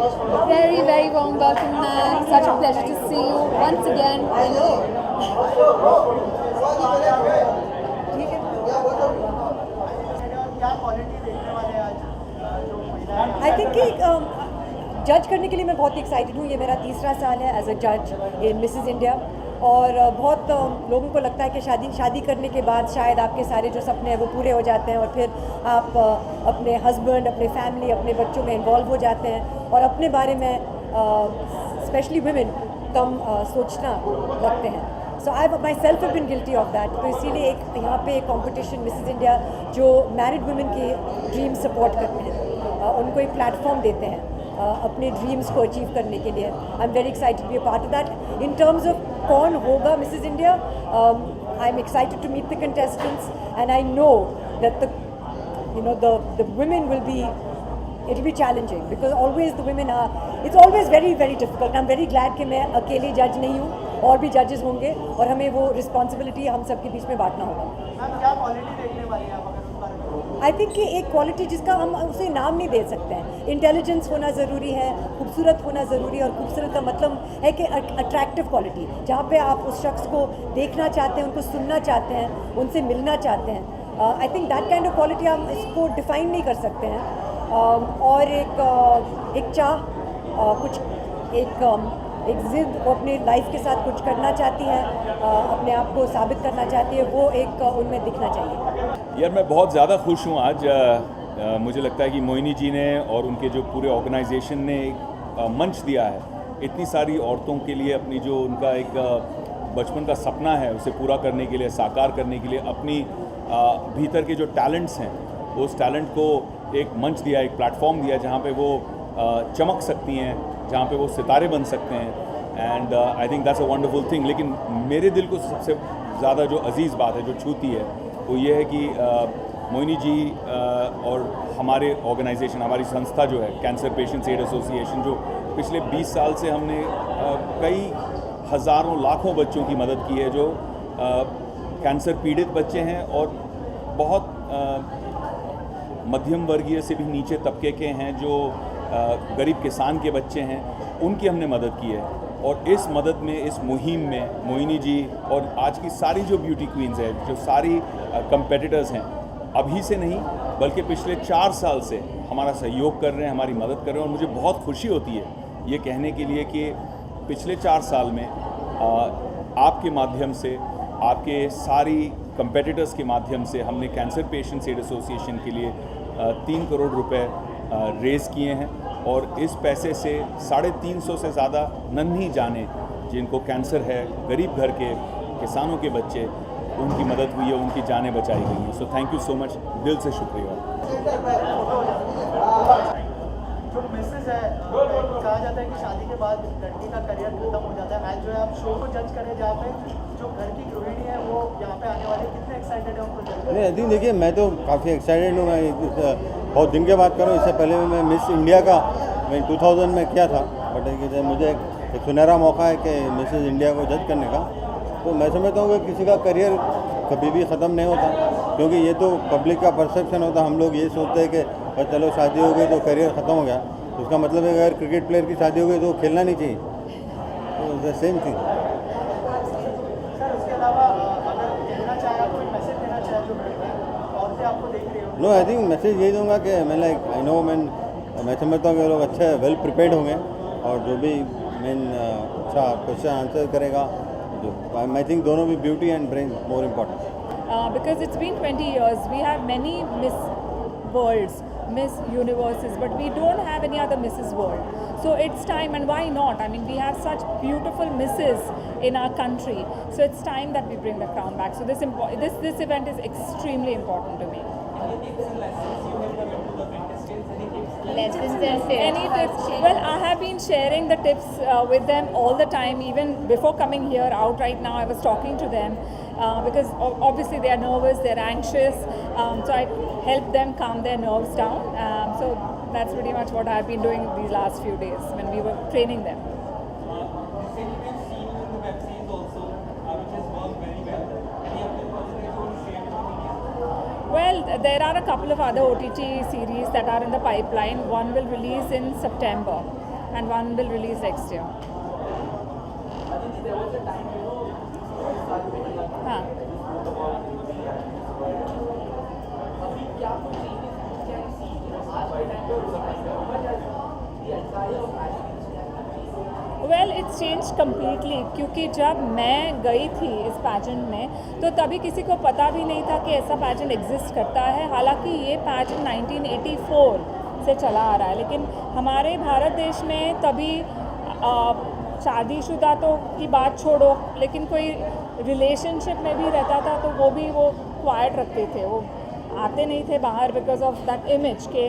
Very, very warm welcome, man. Such a pleasure to see you once again. I think कि जज करने के लिए मैं बहुत एक्साइटेड हूँ. ये मेरा तीसरा साल है एज अ जज इन मिसेस इंडिया. और बहुत लोगों को लगता है कि शादी करने के बाद शायद आपके सारे जो सपने हैं वो पूरे हो जाते हैं और फिर आप अपने हस्बैंड, अपने फैमिली, अपने बच्चों में इन्वॉल्व हो जाते हैं और अपने बारे में स्पेशली वुमेन कम सोचना लगते हैं. So I myself have been guilty of that. तो इसीलिए एक यहाँ पे एक कॉम्पिटिशन मिसेस इंडिया जो मैरिड वुमेन की ड्रीम सपोर्ट करते हैं, उनको एक प्लेटफॉर्म देते हैं अपने ड्रीम्स को अचीव करने के लिए. I am very excited be a part of that. In terms of कौन होगा Mrs India, I am excited to meet the contestants and I know that the women will be, it will be challenging because always the women are, it's always very very difficult. I'm very glad कि मैं अकेली जज नहीं हूँ और भी जजेस होंगे और हमें वो रिस्पॉन्सिबिलिटी हम सबके बीच में बांटना होगा. मैम क्या क्वालिटी देखने वाली हैं आप अगर उस बारे में? आई थिंक कि एक क्वालिटी जिसका हम उसे नाम नहीं दे सकते हैं. इंटेलिजेंस होना ज़रूरी है, खूबसूरत होना ज़रूरी है. और खूबसूरत का मतलब है कि अट्रैक्टिव क्वालिटी, जहाँ पे आप उस शख्स को देखना चाहते हैं, उनको सुनना चाहते हैं, उनसे मिलना चाहते हैं. I think that kind of quality हम इसको डिफ़ाइन नहीं कर सकते हैं. और एक चाह, कुछ एक ज़िद, वो अपनी लाइफ के साथ कुछ करना चाहती है, अपने आप को साबित करना चाहती है, वो एक उनमें दिखना चाहिए. यार मैं बहुत ज़्यादा खुश हूँ आज. मुझे लगता है कि मोहिनी जी ने और उनके जो पूरे ऑर्गेनाइजेशन ने एक मंच दिया है इतनी सारी औरतों के लिए. अपनी जो उनका एक बचपन का सपना है उसे पूरा करने के लिए, साकार करने के लिए, अपनी भीतर के जो टैलेंट्स हैं उस टैलेंट को एक मंच दिया, एक प्लेटफॉर्म दिया जहाँ पे वो चमक सकती हैं, जहाँ पे वो सितारे बन सकते हैं. And I think that's a wonderful thing. लेकिन मेरे दिल को सबसे ज़्यादा जो अजीज़ बात है, जो छूती है, वो ये है कि मोहिनी जी और हमारे ऑर्गेनाइजेशन, हमारी संस्था जो है कैंसर पेशेंट्स एड एसोसिएशन, जो पिछले 20 साल से हमने कई हज़ारों लाखों बच्चों की मदद की है जो कैंसर पीड़ित बच्चे हैं और बहुत मध्यम वर्गीय से भी नीचे तबके के हैं, जो गरीब किसान के बच्चे हैं, उनकी हमने मदद की है. और इस मदद में, इस मुहिम में मोहिनी जी और आज की सारी जो ब्यूटी क्वीन्स हैं, जो सारी कंपेटिटर्स हैं, अभी से नहीं बल्कि पिछले 4 साल से हमारा सहयोग कर रहे हैं, हमारी मदद कर रहे हैं. और मुझे बहुत खुशी होती है ये कहने के लिए कि पिछले 4 साल में आपके माध्यम से, आपके सारी कंपेटिटर्स के माध्यम से हमने कैंसर पेशेंट्स एड एसोसिएशन के लिए 3 करोड़ रुपए रेज़ किए हैं. और इस पैसे से 350 से ज़्यादा नन्ही जाने जिनको कैंसर है, गरीब घर के किसानों के बच्चे, उनकी मदद हुई है, उनकी जानें बचाई गई हैं. So thank you so much, दिल से शुक्रिया. जो मिसेस है, कहा जाता है कि शादी के बाद लड़की का करियर खत्म हो जाता है. आज जो है आप शो को जज करें जहाँ पे जो घर की गृहिणी है वो यहाँ पे आने वाले, कितने एक्साइटेड है उनको जज? नहीं, अभी देखिए, मैं तो काफ़ी एक्साइटेड हूँ. मैं बहुत दिन के बात करूँ. इससे पहले मैं मिस इंडिया का मैं 2000 में किया था. बट मुझे एक सुनहरा मौका है कि मिसेस इंडिया को जज करने का. तो मैं समझता हूँ कि किसी का करियर कभी भी ख़त्म नहीं होता, क्योंकि ये तो पब्लिक का परसेप्शन होता. हम लोग ये सोचते हैं कि बस चलो शादी हो गई तो करियर ख़त्म हो गया. तो उसका मतलब है कि अगर क्रिकेट प्लेयर की शादी हो गई तो खेलना नहीं चाहिए. तो द सेम थिंग. सर उसके अलावा अगर कहना चाहे, कोई मैसेज देना चाहे जो औरतें आपको देख रही हो? नो, आई थिंक मैसेज यही दूंगा कि मैं आई नो मैं समझता हूँ कि लोग अच्छे वेल प्रिपेयर्ड होंगे और जो भी अच्छा क्वेश्चन आंसर करेगा, जो आई थिंक दोनों भी beauty and brain more important. Because it's been 20 years, we have many Miss Worlds, Miss Universes, but we don't have any other Mrs. World. So it's time, and why not? I mean, we have such beautiful misses in our country. So it's time that we bring the crown back. So this event is extremely important to me. Lessons and tips. Any tips? Well, I have been sharing the tips with them all the time. Even before coming here out right now, I was talking to them because obviously they are nervous, they're anxious. So I help them calm their nerves down. So that's pretty much what I've been doing these last few days when we were training them. Well, there are a couple of other OTT series that are in the pipeline. One will release in September. and one will release next year. हाँ. Well it's change completely, क्योंकि जब मैं गई थी इस pageant में तो तभी किसी को पता भी नहीं था कि ऐसा पैजेंट एग्जिस्ट करता है। हालांकि ये पैजेंट 1984 से चला आ रहा है, लेकिन हमारे भारत देश में तभी शादीशुदा तो की बात छोड़ो, लेकिन कोई रिलेशनशिप में भी रहता था तो वो भी क्वाइट रखते थे, वो आते नहीं थे बाहर बिकॉज ऑफ दैट इमेज कि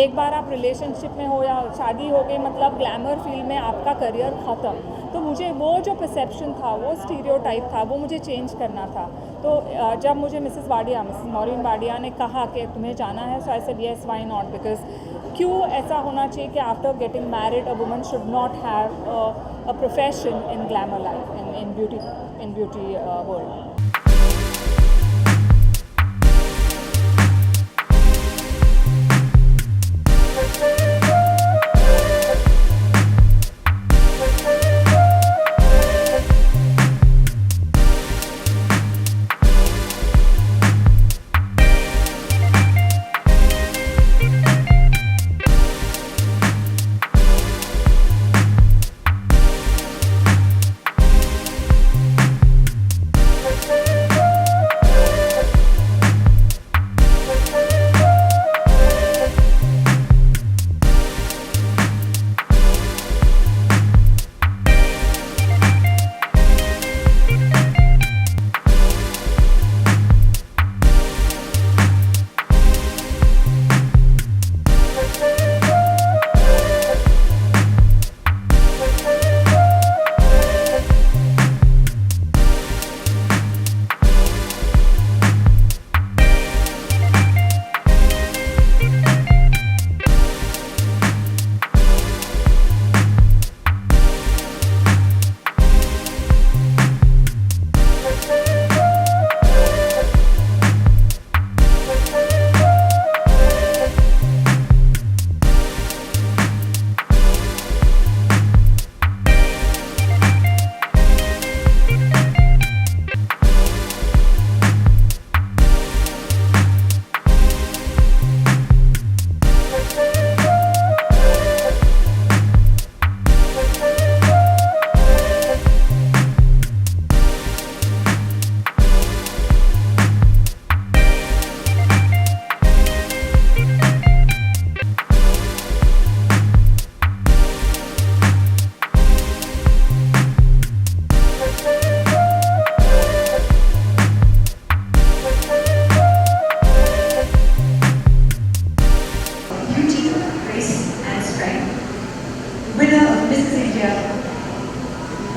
एक बार आप रिलेशनशिप में हो या शादी हो गई मतलब ग्लैमर फील्ड में आपका करियर ख़त्म। तो मुझे वो जो परसेप्शन था, वो स्टीरियोटाइप था, वो मुझे चेंज करना था। तो जब मुझे मिसेस मॉरिन वाडिया ने कहा कि तुम्हें जाना है, so I said yes, why not, because क्यों ऐसा होना चाहिए कि after getting married a woman should not have a profession in glamour life, in beauty world.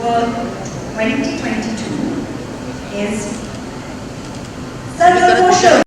World 2022 is Sarva Koshal.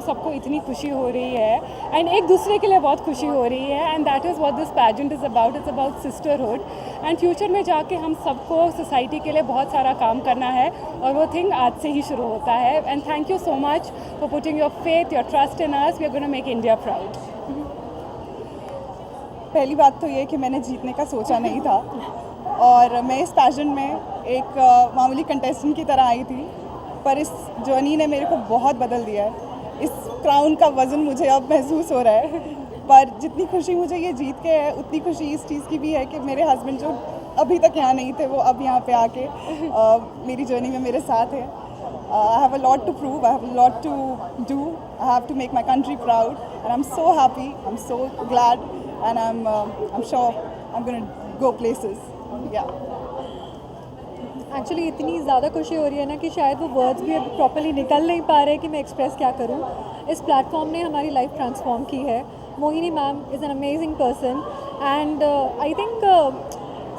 सबको इतनी खुशी हो रही है एंड एक दूसरे के लिए बहुत खुशी हो रही है and that is what this pageant is about. It's about sisterhood and future में जाके हम सबको सोसाइटी के लिए बहुत सारा काम करना है और वो थिंग आज से ही शुरू होता है. And thank you so much for putting your faith, your trust in us. We are gonna make India proud. पहली बात तो ये कि मैंने जीतने का सोचा नहीं था और मैं इस पैजेंट में एक मामूली कंटेस्टेंट की तरह आई थी, पर इस जर्नी ने मेरे को बहुत बदल दिया है. इस क्राउन का वज़न मुझे अब महसूस हो रहा है, पर जितनी खुशी मुझे ये जीत के है उतनी खुशी इस चीज़ की भी है कि मेरे हस्बैंड जो अभी तक यहाँ नहीं थे वो अब यहाँ पे आके मेरी जर्नी में मेरे साथ है. I have a lot to prove, I have a lot to do, I have to make my country proud and I'm so happy, I'm so glad and I'm sure I'm going to go places. Yeah. Actually इतनी ज़्यादा खुशी हो रही है ना कि शायद वो वर्ड्स भी अब प्रॉपर्ली निकल नहीं पा रहे कि मैं एक्सप्रेस क्या करूँ. इस प्लेटफॉर्म ने हमारी लाइफ ट्रांसफॉर्म की है. Mohini ma'am is an amazing person and I think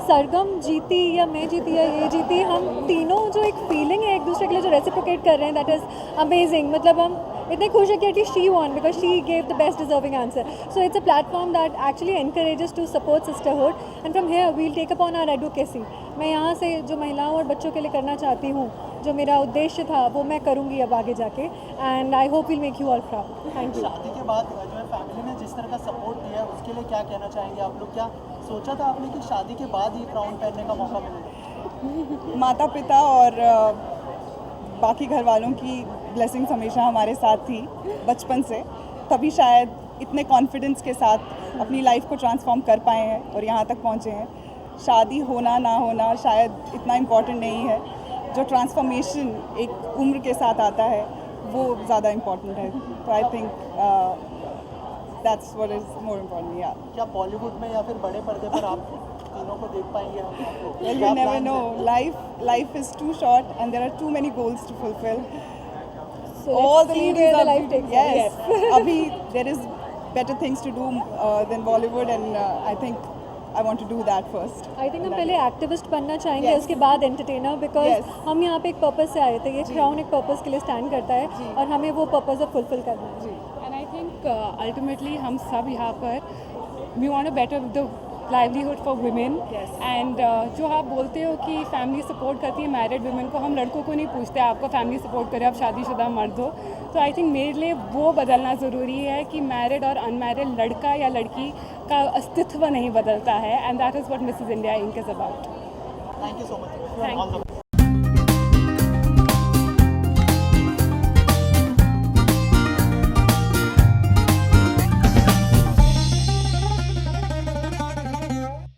Sargam जीती या मैं जीती या ये जीती, हम तीनों जो एक फीलिंग है एक दूसरे के लिए जो रेसिप्रोकेट कर रहे हैं, दैट इज़ अमेजिंग. मतलब हम इतने खुश है कि at least she won because she gave the best deserving answer. So it's a platform that actually encourages to support sisterhood and from here we'll take upon our advocacy. मैं यहाँ से जो महिलाओं और बच्चों के लिए करना चाहती हूँ, जो मेरा उद्देश्य था, वो मैं करूँगी अब आगे जाके and I hope will make you all proud. Thank you. शादी के बाद जो है फैमिली ने जिस तरह का सपोर्ट दिया है उसके लिए क्या कहना चाहेंगे आप लोग? क्या सोचा था आपने कि शादी के बाद ही क्राउन पहनने का मौका मिलेगा? माता पिता और बाकी घर वालों की ब्लेसिंग्स हमेशा हमारे साथ थी बचपन से, तभी शायद इतने कॉन्फिडेंस के साथ अपनी लाइफ को ट्रांसफॉर्म कर पाए हैं और यहाँ तक पहुँचे हैं. शादी होना ना होना शायद इतना इम्पॉर्टेंट नहीं है, जो ट्रांसफॉर्मेशन एक उम्र के साथ आता है वो ज़्यादा इम्पॉर्टेंट है. तो I think that's what is more important. या क्या बॉलीवुड में या फिर बड़े पर्दे पर आप तीनों को देख पाएंगे हम आपको? Well, you never know. Life is too short, and there are too many goals to fulfill. So let's see where the life takes us. Yes. Abhi there is better things to do than Bollywood, and I think I want to do that first. I think हम पहले activist बनना चाहेंगे, Yes. उसके बाद entertainer, because Yes. हम यहाँ पे एक पर्पस से आए थे. ये क्राउन एक पर्पस के लिए स्टैंड करता है और हमें वो पर्पस अब फुलफिल करना है. एंड आई थिंक अल्टीमेटली हम सब यहाँ पर we want to better the livelihood for women and जो आप बोलते हो कि फैमिली सपोर्ट करती है मैरिड वुमेन को, हम लड़कों को नहीं पूछते आपको फैमिली सपोर्ट करे, आप शादीशुदा मर्द हो. तो आई थिंक मेरे लिए वो बदलना ज़रूरी है कि मैरिड और अनमैरिड लड़का या लड़की का अस्तित्व नहीं बदलता है and that is what Mrs India Inc is about. Thank you so much. Thank you.